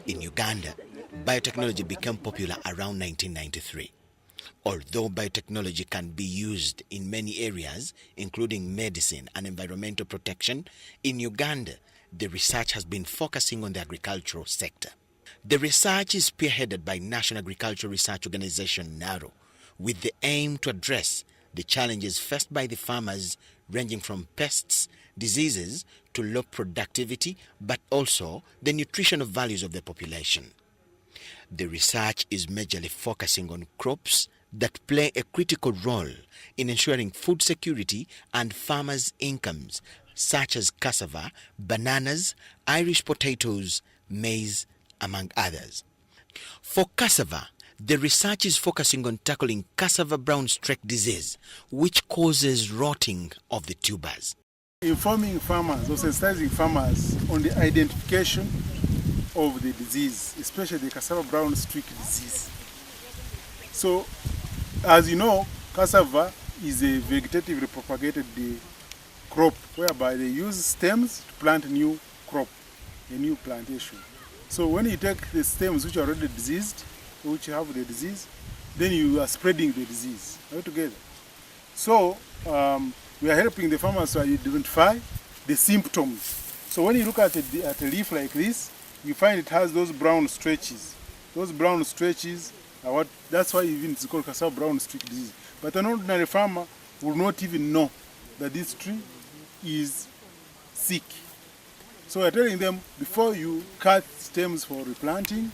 In Uganda, biotechnology became popular around 1993. Although biotechnology can be used in many areas, including medicine and environmental protection, in Uganda, the research has been focusing on the agricultural sector. The research is spearheaded by National Agricultural Research Organization, NARO, with the aim to address the challenges faced by the farmers, ranging from pests, diseases, to low productivity, but also the nutritional values of the population. The research is majorly focusing on crops that play a critical role in ensuring food security and farmers' incomes, such as cassava, bananas, Irish potatoes, maize, among others. For cassava, the research is focusing on tackling cassava brown streak disease, which causes rotting of the tubers. Informing farmers or sensitizing farmers on the identification of the disease, especially the cassava brown streak disease. So, as you know, cassava is a vegetatively propagated crop whereby they use stems to plant a new crop, a new plantation. So when you take the stems which are already diseased, which have the disease, then you are spreading the disease altogether. So we are helping the farmers to identify the symptoms. So when you look at a leaf like this, you find it has those brown stretches. Those brown stretches are that's why even it's called cassava brown streak disease. But an ordinary farmer will not even know that this tree is sick. So we're telling them, before you cut stems for replanting,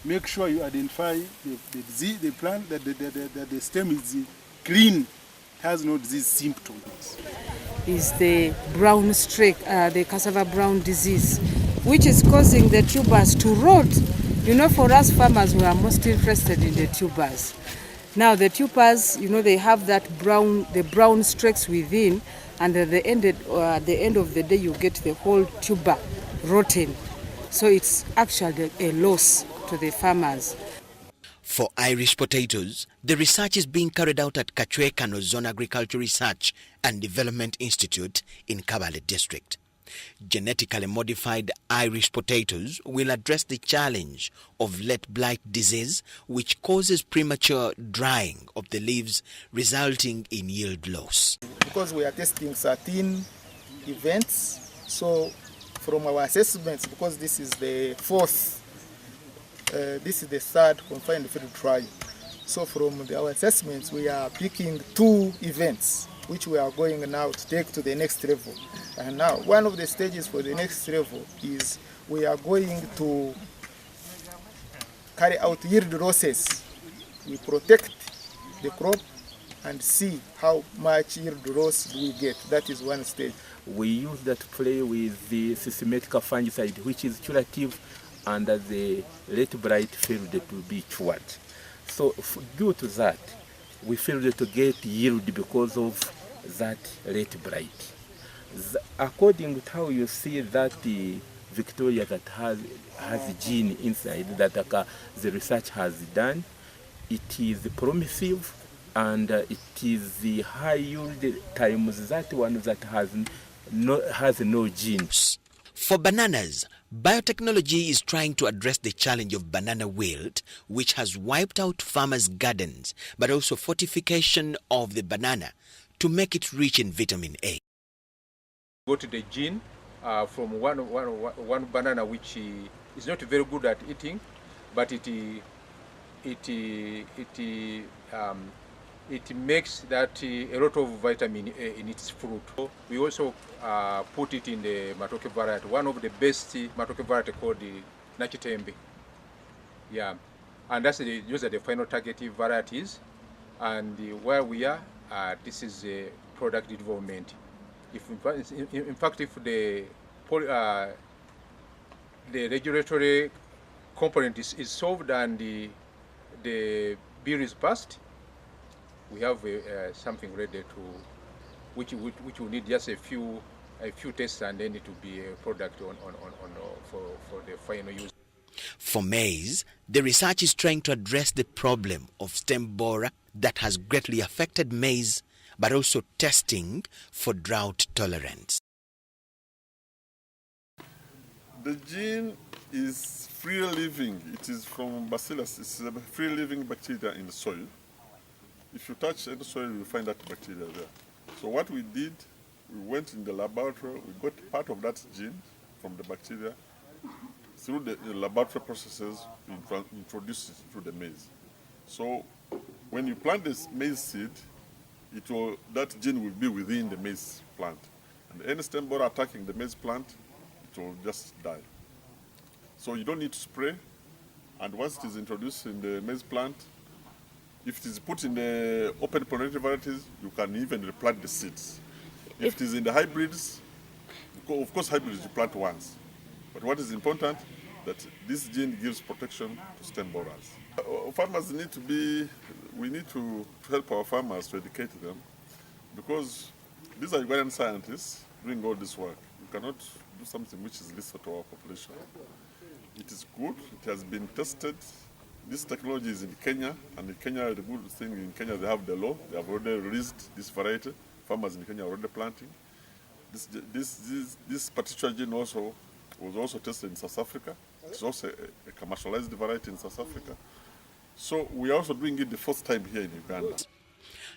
make sure you identify the disease, the plant, that the stem is clean, has no disease symptoms. Is the brown streak, the cassava brown disease, which is causing the tubers to rot. You know, for us farmers, we are most interested in the tubers. Now the tubers, you know, they have that brown streaks within, and at the end of the day, you get the whole tuber rotten. So it's actually a loss to the farmers. For Irish potatoes, the research is being carried out at Kachwekano Zone Agricultural Research and Development Institute in Kabale District. Genetically modified Irish potatoes will address the challenge of late blight disease, which causes premature drying of the leaves, resulting in yield loss. Because we are testing 13 events, so from our assessments, because this is the fourth, this is the third confined field trial. So from our assessments, we are picking 2 events, which we are going now to take to the next level. And now, one of the stages for the next level is we are going to carry out yield losses. We protect the crop and see how much yield loss do we get. That is one stage. We use that to play with the systematic fungicide, which is curative under the late blight field to be cured. So due to that, we failed to get yield because of that late blight. According to how you see that the Victoria that has gene inside that the research has done, it is promising, and it is the high yield times that one that has no genes. For bananas, biotechnology is trying to address the challenge of banana wilt, which has wiped out farmers' gardens, but also fortification of the banana to make it rich in vitamin A. Got the gene from one banana which is not very good at eating, but it makes that a lot of vitamin A in its fruit. We also put it in the matoke variety, one of the best matoke variety called the Nachitembe. Yeah, and those are the final targeted varieties. And where we are, this is a product development. In fact, if the regulatory component is solved and the bill is passed, we have something ready to, which will need just a few tests, and then it will be a product for the final use. For maize, the research is trying to address the problem of stem borer that has greatly affected maize, but also testing for drought tolerance. The gene is free living. It is from Bacillus. It's a free living bacteria in the soil. If you touch any soil, you will find that bacteria there. So what we did, we went in the laboratory, we got part of that gene from the bacteria. Through the laboratory processes, we introduce it to the maize. So when you plant this maize seed, that gene will be within the maize plant. And any stem borer attacking the maize plant, it will just die. So you don't need to spray. And once it is introduced in the maize plant, if it is put in the open pollinated varieties, you can even replant the seeds. If it is in the hybrids, of course hybrids you plant once. But what is important, that this gene gives protection to stem borers. Farmers we need to help our farmers to educate them, because these are Ugandan scientists doing all this work. You cannot do something which is lethal to our population. It is good, it has been tested. This technology is in Kenya, and in Kenya, the good thing in Kenya, they have the law. They have already released this variety. Farmers in Kenya are already planting. This particular gene was also tested in South Africa. It's also a commercialized variety in South Africa. So we are also doing it the first time here in Uganda.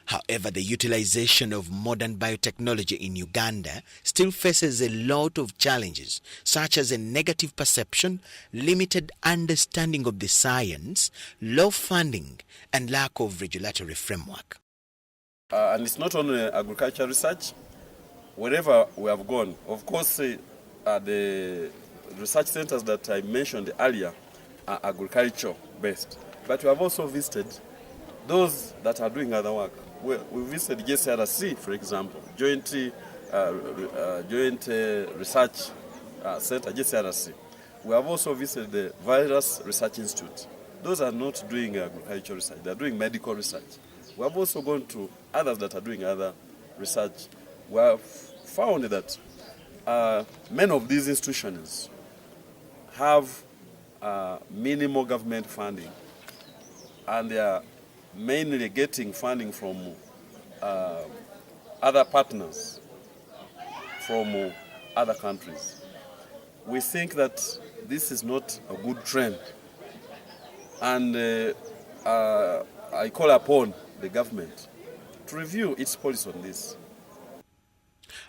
However, the utilization of modern biotechnology in Uganda still faces a lot of challenges, such as a negative perception, limited understanding of the science, low funding, and lack of regulatory framework. And it's not only agriculture research. Wherever we have gone, of course, the research centers that I mentioned earlier are agriculture-based. But we have also visited those that are doing other work. We visited JCRC, for example, Joint Research Center, JCRC. We have also visited the Virus Research Institute. Those are not doing agricultural research, they are doing medical research. We have also gone to others that are doing other research. We have found that many of these institutions have minimal government funding, and they are mainly getting funding from other partners from other countries. We think that this is not a good trend, and I call upon the government to review its policy on this.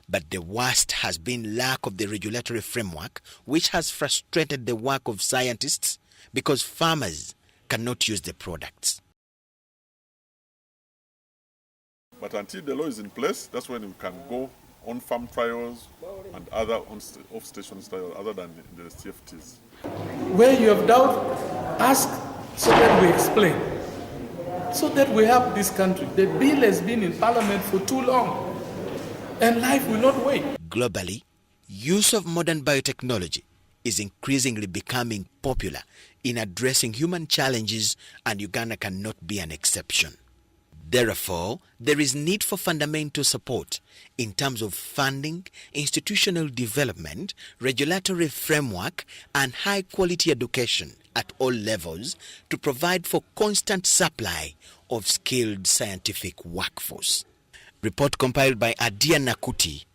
But the worst has been lack of the regulatory framework, which has frustrated the work of scientists because farmers cannot use the products. But until the law is in place, that's when we can go on farm trials and other off-station trials other than the CFTs. Where you have doubt, ask so that we explain, so that we help this country. The bill has been in Parliament for too long, and life will not wait. Globally, use of modern biotechnology is increasingly becoming popular in addressing human challenges, and Uganda cannot be an exception. Therefore, there is need for fundamental support in terms of funding, institutional development, regulatory framework, and high-quality education at all levels to provide for constant supply of skilled scientific workforce. Report compiled by Adia Nakuti